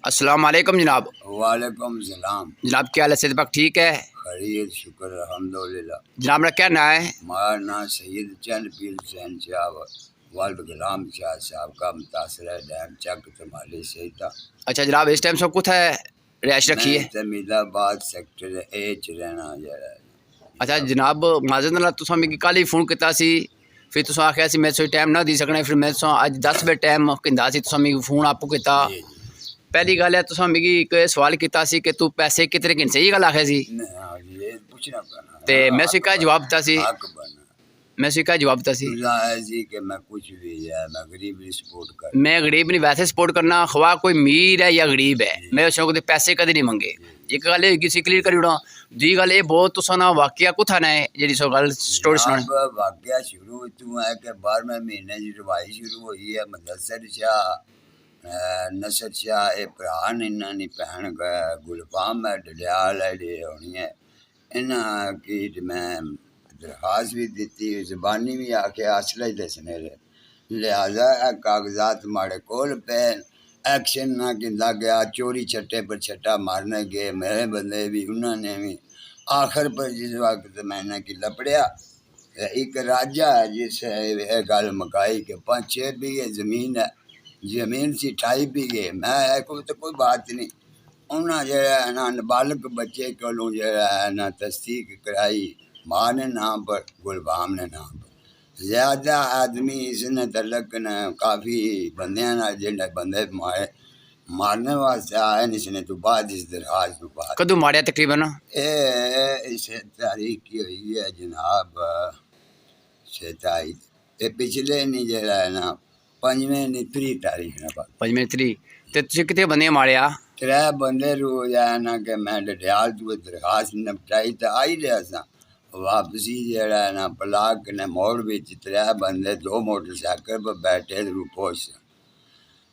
अस्सलाम वालेकुम जनाब। वालेकुम सलाम। जनाब क्या हाल है? सेहत पाक ठीक है? खैरियत शुक्र अल्हम्दुलिल्लाह। जनाब मेरा क्या नाम है? हमारा नाम सैयद चंद पीर हुसैन शाह वाल्द गुलाम शाह साहब का मुतासर डैम चक तमाली से था। अच्छा जनाब इस टाइम सब कुछ है रिहाइश रखी मैं है? तमीदाबाद सेक्टर ए च रहना जरा। अच्छा जनाब माजरत नाल तुसां मिगी कल ही फोन कीता सी, फिर तुसां आखिया सी मैं टाइम ना दी सकने, फिर मैं तुसां अज 10 बजे टाइम किंदा सी, तुसां मिगी फोन आपू कीता। जी जी। पहली गल है तुसां मिगी एक सवाल कीता सी कि तू पैसे कितने गिन, सही गल आखिया सी? ये पूछना पड़ा ते मैं हक उसी का जवाब दिता सी, हक बना मैं उसी का जवाब दिता सी तुझा है जी कि मैं कुछ भी है मैं गरीब भी सपोर्ट कर। मैं गरीब नहीं वैसे सपोर्ट करना, खवा कोई अमीर है या गरीब है, मैं उस को पैसे कदे नहीं मंगे। एक गल होगी क्लीयर करी ओड़ां। दूई गल ये बहुत तुसां ना वाकया कुत्थै ने जेह्ड़ी सो गल स्टोरी सुनानी। जनाब वाकया शुरू तू है कि 12वें महीने की रवाई शुरू हुई है। मुदस्सिर शाह नसर शाह ये भरा ने इन्हों की भैन गुलफाम है डडियाल है जे होनी है। इन्हें की मैं दरखास्त भी दी, जबानी भी आके असला ही दसने लिहाजा कागजात माड़े कोल पे एक्शन ना किंदा गया। चोरी छट्टे पर छट्टा मारने गए मेरे बंदे भी उन्होंने भी। आखिर पर जिस वक्त मैंने कि लपड़िया एक राजा है जिस गल मकाई के 5-6 बीघे जमीन है। जमीन सी 28 बीघे मैं कोई तो कोई बात नहीं। उन्हें जो ना नाबालग बच्चे को जो है ना तस्दीक कराई माँ ने नाम पर गुलबाम ने नाम पर। ज़्यादा आदमी इसने तलक न काफ़ी बंदे ना जिन्हें बंदे मारने वास्ते आए इसने तो बाद इस दरखास्त तो बाद कदू माड़िया तकरीबन? इस तारीख की हुई है जनाब 27 ये पिछले नहीं जरा है ना 5वें नहीं 3 तारीख ना बात 5 तरीक ते तुसीं कितने बंदे माड़िया? 3 बंदे रोज है ना कि मैं डडियाल तू दरखास्त निपटाई तो आई रहा सा वापसी जरा है ना ब्लाक ने मोड़ बिच 3 बंदे 2 मोटरसाइकिल पर बैठे रूपोश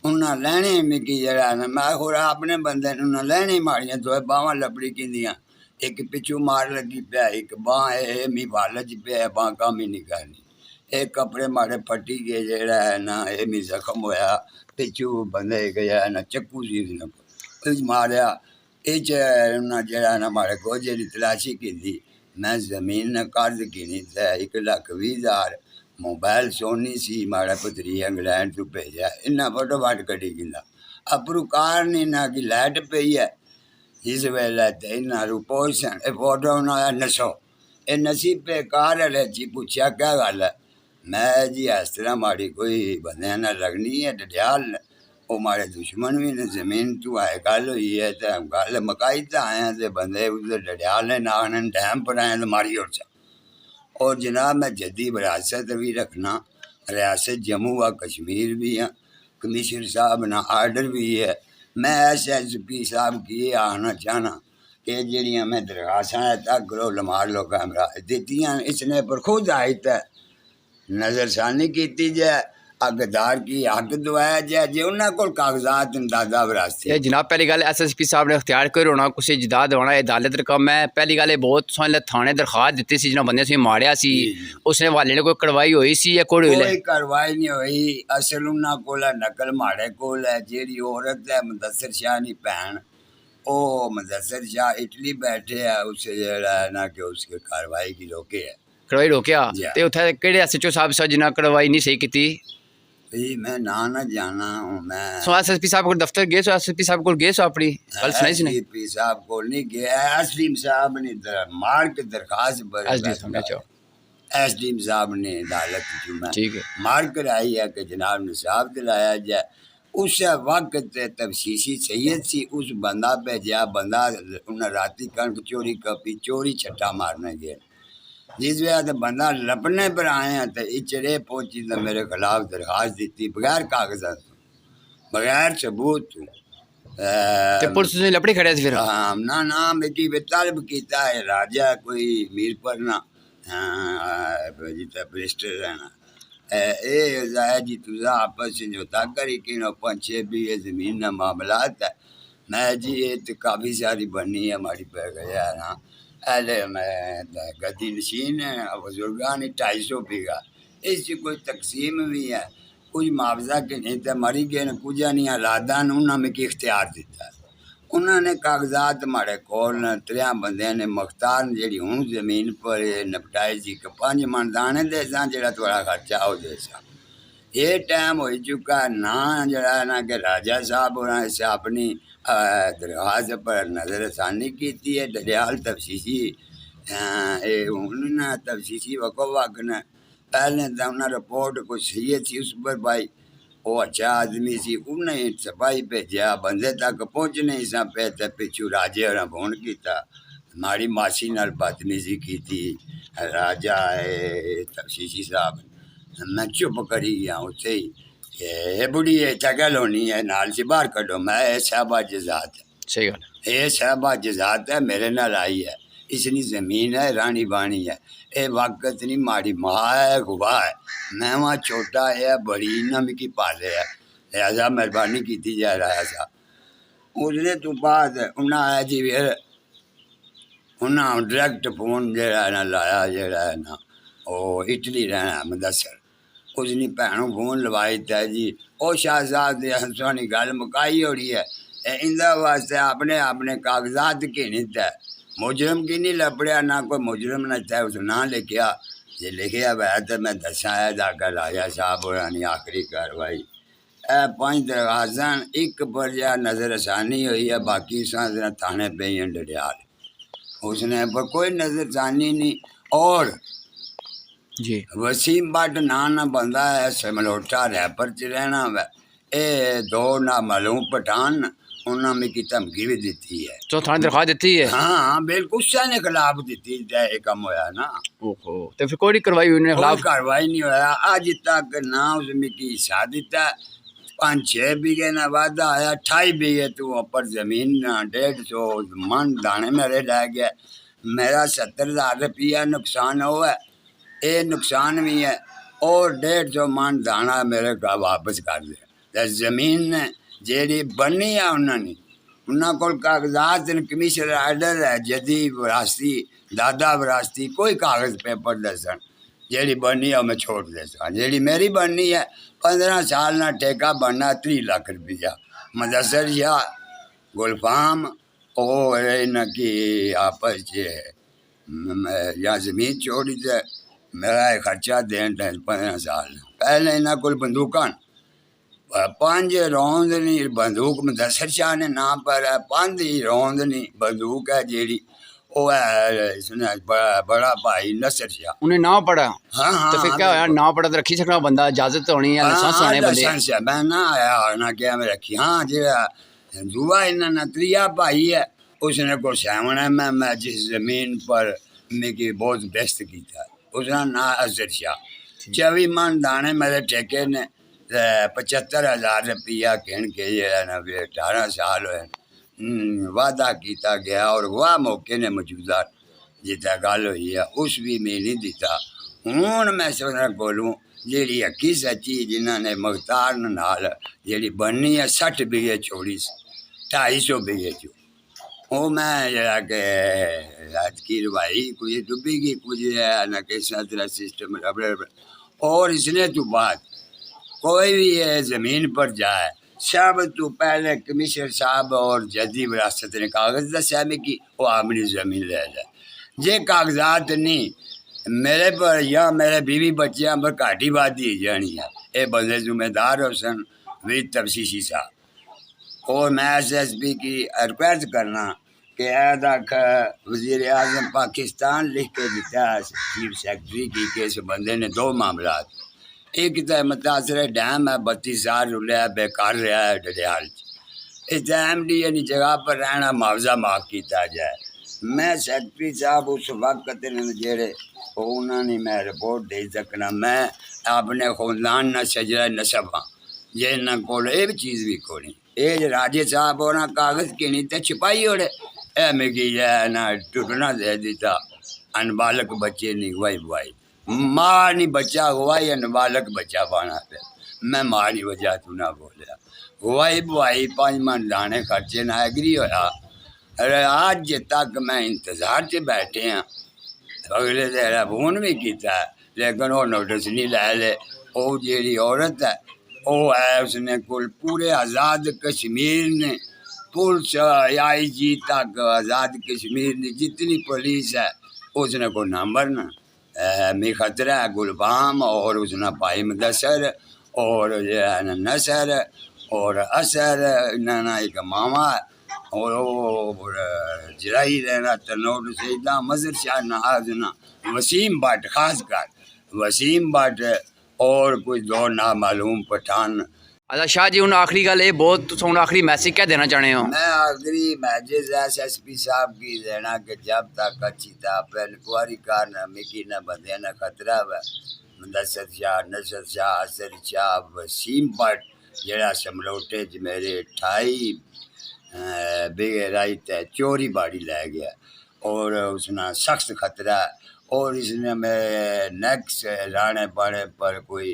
उन्हें लैने मिगी जरा ना मैं होर अपने बंदे उन्हें लैने मारियां 2 बावां लपड़ी किंदियां एक पिछू मार लगी पिया एक बांह मी बालच पिया बांह कम ही नहीं करनी एक कपड़े मारे फटी गए जरा है ना ये मी जख्म होया पिछू बंदे गया ना चक्कू सी मारिया इन्हें जरा ना मारे गोजे की तलाशी की। मैं जमीन ने कर्ज गिनी थे 1,20,000 मोबाइल सोनी सी माड़ा पुत्री इंग्लैंड तू भेजा इन्ना फटोफट कटी गिंदा अपरू कार नहीं ना कि लाइट पई है इस वेले ते इन्ना रुपोशन ए फोटो बनाया नसो ए नसीब पे कार वाले जी पूछा क्या गल है मैं जी इस तरह माड़ी कोई बंदे ना लगनी है डडियाल वो मारे दुश्मन भी ने जमीन तू आए गल हुई है तो गल मकाई तो आया तो बंदे उधर डडियाल ने नागन डैम पर आए तो मारी उड़ और जनाब मैं जद्दी विरासत भी रखना रियासत जम्मू व कश्मीर भी हाँ कमिश्नर साहब ना आर्डर भी है। मैं SSP साहब की ये आखना चाहना कि जड़ियाँ मैं दरखास्तां तक करो लमार लो कैमरा दित्तियां इसने पर खुद आई तो नज़रसानी की जाए हकदार की हक दवाया जाए जे उन्होंने को कागजात दादा विरासती। ये जनाब पहली गल SSP साहब ने अख्तियार कर होना कुछ जिदा दवाना अदालत रकम है। पहली गल बहुत तुसां थाने दरखास्त दी सी जिन्होंने बंदे से मारिया सी उसने हवाले ने कोई कार्रवाई हुई सी या कोई कार्रवाई नहीं हुई। असल उन्होंने को नकल माड़े को जी औरत है मुदस्सिर शाह की भैन वो मुदस्सिर शाह इटली बैठे है उसे जरा ना कि उसके कार्रवाई की रोके है कार्रवाई रोकिया ते उत्थे केड़े SHO साहब सा जिन्हें कार्रवाई नहीं सही की? मैं ना जाना हूँ मैं सो SSP साहब को दफ्तर गए सो SSP साहब को गए सो अपनी गल सुनाई सी नहीं? SSP साहब को नहीं गया SDM साहब ने मार के दरखास्त SDM साहब ने अदालत ठीक है मार कर आई है कि जनाब निसाब दिलाया जाए। उस वक्त तफसीसी सैयद सी उस बंदा भेजा बंदा उन्हें राती कणक चोरी कपी चोरी छट्टा मारने गए जिस वजह से बंदा लपने पर आए हैं तो इचरे पहुंची तो मेरे खिलाफ दरखास्त दी बगैर कागजात बगैर सबूत पुलिस ने लपड़ी खड़े फिर ना ना बेटी तलब किया है राजा कोई मीर पर ना जितना बरिस्टर है ना ए जी तुझा आपस में जोता करी कि 5-6 बीघे जमीन ना मामलात है। मैं जी ये तो काफ़ी सारी बनी है हमारी पै गया है ना अरे मैं गद्दी नशीन है बुजुर्गा ने 250 बीघा इसकी कोई तकसीम भी है कुछ मुआवजा कि नहीं तो मरी गए ने कुछ नहीं औलादा ने उन्होंने मिगी इख्तियार दिता उन्होंने कागजात माड़े कोल त्रिया बंदे ने मुख्तार ने जी हूँ जमीन पर निपटाई जी कि 5 मन दाने दे जो थोड़ा खर्चा हो दे ये टाइम हो चुका ना जरा ना कि राजा साहब उन्होंने से अपनी दरख्वास्त पर नज़रसानी की है दरियाल तफसीसी उन्होंने तफसीसी वको वक ने पहले तो उन्हें रिपोर्ट कुछ सही थी उस पर भाई वो अच्छा आदमी सी उन्हें सफाई भेजा बंदे तक पहुँच नहीं सा पे तो पिछू राजे और फोन किया माड़ी मासी नाल बदतमीजी की थी राजा तफसीसी साहब मैं चुप करी गया उसे ही ये बुढ़ी है चगल होनी है नाल से बाहर कढो मैं साहबा जजात सही गल ये साहबा जजात है मेरे नाल आई है इसनी ज़मीन है रानी बानी है ये वक्त नहीं माड़ी माँ है गुबा है मैं वहाँ छोटा है बड़ी ना मिकी पाले है लिहाजा मेहरबानी की जा रहा था उसने तो बाद उन्हें आया जी फिर उन्हें डायरैक्ट फोन जरा ना लाया जरा है ना वो इटली रहना मुदसर उसनी भैनों फोन लवाई था जी ओ शाहजाद सोनी गल मुकाई होड़ी है इंदा वास्ते अपने अपने कागजात की नहीं तय मुजरम की नहीं लपड़िया ना कोई मुजरम न चाहे उस ना लिखिया जे लिखिया वै तो मैं दसा है जाकर राजा साहब होनी आखिरी कार्रवाई 5 दरखास्तां एक पर जा नज़रसानी हुई है बाकी थाने पे ही डडियाल उसने पर कोई नज़रसानी नहीं और जी वसीम भट्ट ना बंदा है समलोटा रैपर च रहना वै ये 2 ना मालूम पठान उन्होंने मिगी धमकी भी दी है तो थाने दरख्वास्त दी है हाँ बिल्कुल उसने खिलाफ दी ये कम होया ना ओहो तो फिर कोई कार्रवाई उन्हें कोई खिलाफ कार्रवाई नहीं होया अज तक ना उस मिगी हिस्सा दिता 5-6 बीघे ना वादा आया 28 बीघे तू ऊपर जमीन 150 मन दाने मेरे रह गया मेरा 70,000 रुपया नुकसान हुआ ये नुकसान भी है और 150 मन दाना मेरे का वापस कर दिया जमीन ने जी बनी है उन्होंने उन्होंने को कागजात कमीशन आर्डर है जदी विरासती दादा विरासती कोई कागज पेपर दसन जी बनी है मैं छोड़ दे जी मेरी बननी है 15 साल ना ठेका बनना 30 लाख रुपया मुदसर शाह गुलफाम और न कि आपस या जमीन छोड़ी तो मेरा खर्चा देन 15 साल पहले इन्होंने को बंदूकां 5 रौंद नहीं बंदूक मुदसर शाह ने नाम पर है 5 ही रौंद नहीं बंदूक है जी वो है इसने बड़ा भाई नसर शाह उन्हें ना पढ़ा हाँ हाँ तो फिर क्या होया ना पढ़ा तो रखी सकना बंदा इजाजत होनी है लाइसेंस होने बंदे लाइसेंस है मैं ना आया ना क्या मैं रखी हाँ जरा दुआ इन्होंने त्रिया भाई है उसने को सैवन है मैं जिस जमीन पर मेरी बहुत बेस्त किया उसका ना असर शाह 24 मन दाने मेरे ठेके ने 75,000 रुपया गिन के ना 18 साल हुए वादा किया गया और वह मौके ने मौजूदा जितना गल हुई है उस भी मैं नहीं दिता हूँ मैं सोचना कोलूँ जी अक्की सच्ची जिन्होंने मुख्तार नाल जी बननी है 60 बीघे छोड़ी 250 बीघे चो वो मैं जरा के आज की रवाई कुछ डुबी गई कुछ ना किस तरह सिस्टम और इसने तो बाद कोई भी ये ज़मीन पर जाए सब तो पहले कमिश्नर साहब और जदी विरासत ने कागज़ दसा में कि वो अपनी ज़मीन ले जाए जे कागजात नहीं मेरे पर या मेरे बीवी बच्चियां पर घाटी वादी जानी है ये बंदे जिम्मेदार हो सन वी तफसीसी साहब और मैं SSP की रिक्वेस्ट करना कि तक वज़ीर आज़म पाकिस्तान लिख के दिता चीफ सेक्रेटरी की कि इस बंदे ने 2 मामला एक तो मुतासर डैम है 32 साल रुलिया बेकार रहा है डडियाल इस डैम की यानी जगह पर रहना मुआवजा माफ किया जाए मैं सेक्रेटरी साहब उस वक्त जेड़े उन्होंने मैं रिपोर्ट दे सकना मैं अपने खानदान न सजरा नसब हाँ जे इन्होंने को ये चीज़ भी कोनी ये राजे साहब होना कागज़ की नहीं तो छिपाई ओड़े ए मिगी ना टुटना दे दिता अनबालक बच्चे नहीं गवाई बुआई माँ नहीं बच्चा गवाई अनबालक बच्चा पाना पे मैं माँ नहीं वजह तू ना बोलिया गवाई बुआई 5 मन दाने खर्चे ना एग्री होया अरे आज तक मैं इंतज़ार से बैठे हैं अगले दिन फोन भी किया लेकिन वो नोटिस नहीं लै ले वो जी औरत है वो है उसने कुल पूरे आज़ाद कश्मीर ने पुलिस IG तक आज़ाद कश्मीर ने जितनी पुलिस है उसने को नंबर ना मी खतरा गुलबाम और उसने भाई मुदस्सर और ये है ना नसर और असर ना एक मामा और वो जराई रहना तनोड से इतना मजर शाह नहाज ना वसीम भट्ट खास कर वसीम भट्ट और कोई दो ना मालूम पठान। अच्छा शाह जी, हूँ आखिरी गल ये बहुत तुम आखिरी मैसेज क्या देना चाहते हो? मैं आखिरी मैसेज SSP साहब की देना कि जब तक अच्छी तरह इंक्वायरी करना मिकी न बंदे न खतरा है मुदस्सर शाह नसर शाह असर शाह वसीम भट्ट जरा समलोटे च मेरे 28 बिगे राइट चोरी बाड़ी लै गया और उसना सख्त खतरा है और इसने मैं नेक्स्ट राणे बाणे पर कोई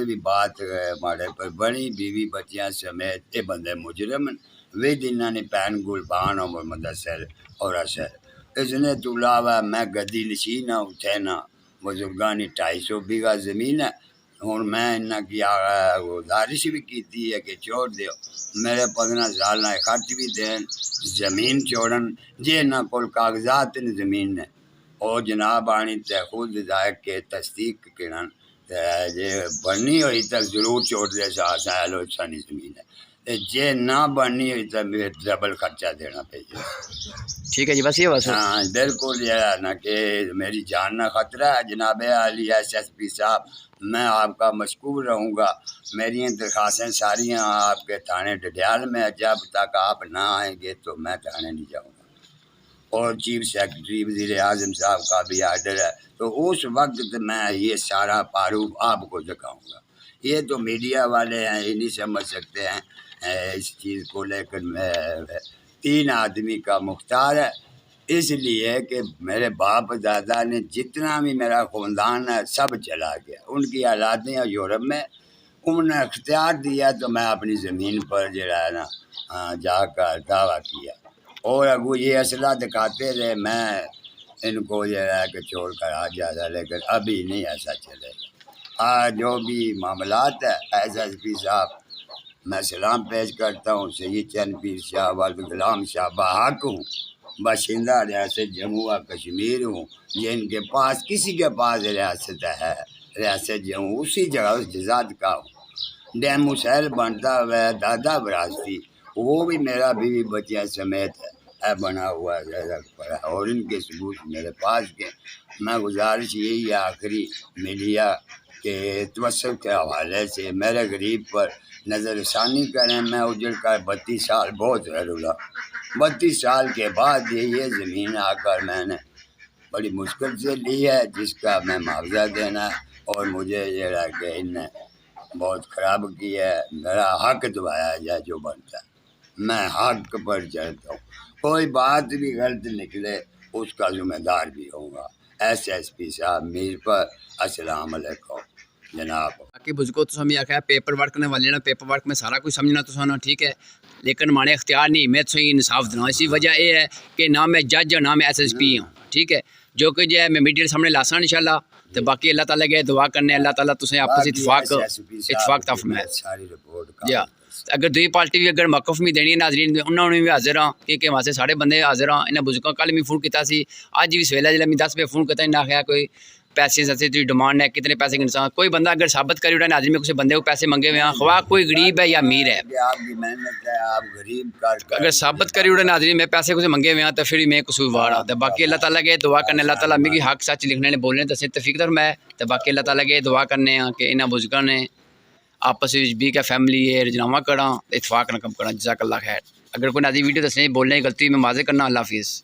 भी बात माड़े पर बनी बीवी बच्चियां समेत ये बंदे मुजरम वे दिना ने पैन गुलबान और मुदस्सर और असर इसने तो अलावा मैं गद्दी नशीन हाँ उठे ना बुजुर्गां ने 250 बीघा ज़मीन है हूँ मैं इन्ना की गुजारिश भी की है कि छोड़ दो मेरे 15 साल ना खर्च भी देन ज़मीन छोड़न जे इन्ना कोल कागजात ने ज़मीन ने और जनाब आनी ते खुद जाए के तस्दीक करन जे बननी हुई तो जरूर छोड़ दे लो सानी ज़मीन है जे ना बननी हुई तो मेरे डबल खर्चा देना पे। ठीक है जी, बस ये बस। हाँ बिल्कुल ये है ना कि मेरी जान ना खतरा है जनाब आली SSP साहब मैं आपका मशकूर रहूँगा। मेरी दरख्वास्तें सारी आपके थाने डडियाल में जब तक आप ना आएंगे तो मैं थाने नहीं जाऊँगा और चीफ सेक्रेटरी वज़ीर आज़म साहब का भी आर्डर है तो उस वक्त मैं ये सारा प्रारूप आपको दिखाऊंगा। ये तो मीडिया वाले हैं ये नहीं समझ सकते हैं इस चीज़ को लेकर 3 आदमी का मुख्तार है इसलिए कि मेरे बाप दादा ने जितना भी मेरा ख़ानदान है सब चला गया उनकी औलादें यूरोप में उन्होंने अख्तियार दिया तो मैं अपनी ज़मीन पर जो है ना जाकर दावा किया और अगू ये असला दिखाते रहे मैं इनको ये है कि छोड़ कर आ जाता लेकिन अभी नहीं ऐसा चलेगा। आज जो भी मामलात है SSP साहब मैं सलाम पेश करता हूँ सैयद चंद पीर शाह वल्द गुलाम शाह बाहक हूँ बाशिंदा रियासत जम्मू व कश्मीर हूँ जिनके पास किसी के पास रियासत है रियासत जम्मू उसी जगह उस जजात का हूँ। डैम मुसैल बनता हुआ दादा विरासती वो भी मेरा बीवी बच्चियाँ समेत है बना हुआ है और इनके सबूत मेरे पास के। मैं गुजारिश यही है आखिरी मीडिया के तवस्सुल के हवाले से मेरे गरीब पर नज़रसानी करें। मैं उजड़ कर 32 साल बहुत ज़रूरा 32 साल के बाद ये ज़मीन आकर मैंने बड़ी मुश्किल से ली है जिसका मैं मुआवजा देना और मुझे ये रहा कि इनने बहुत ख़राब किया है मेरा हक दबाया जाए जो बनता है मैं हक पर चलता हूँ कोई बात भी गलत निकले उसका ज़िम्मेदार भी होगा। SSP साहब मीर पर अस्सलाम वालेकुम जनाब। बाकी बुजुर्गों तो हमें आख्या पेपर वर्क करने वाले ना पेपर वर्क में सारा कुछ समझना तो सुना ठीक है लेकिन माने इख्तियार नहीं मैं तो इंसाफ देना इसी वजह ये है कि ना मैं जज और ना मैं SSP हूँ ठीक है जो कि जो है मैं मीडिया के सामने लासा इंशाल्लाह तो बाकी अल्लाह ताला के दुआ करने अल्लाह ताला तुसें आपस इतफाक ता फरमाए या अगर दूई पार्टी भी अगर मौकफ भी देनी है नाजरीन उन्होंने भी हाजिर हाँ क्योंकि वहाँ सारे बंदे हाजिर हाँ इन्हें बुजुर्गों कल भी फोन किया अज भी सवेला जिला मैं 10 बजे फोन किया इन्हें आख्या कोई पैसे से तुझी डिमांड है कितने पैसे के इंसान कोई बंदा अगर साबित करी उड़ा नाजरीन में किसी बंदे को पैसे मंगे हुए हैं ख्वाह कोई गरीब है या अमीर है आपकी मेहनत है आप गरीब अगर साबित करी उड़ा नाजरीन में पैसे कुछ मंगे हुए हैं तो फिर मैं कसूरवार हाँ तो बाकी अल्लाह ताला के दुआ करने अल्लाह ताला मिगी हक सच लिखने बोलने दसे तफीक दर मैं तो बाकी अल्लाह ताला के दुआ करने कि इन्होंने बुजुर्गों ने आपस में भी क्या फैमिली है रजनामा करा इतफाक न कम करा जज़ाकल्लाह खैर। अगर कोई नाज़रीन वीडियो दसने बोलने की गलती में माज़े करना अल्लाह हाफिज़।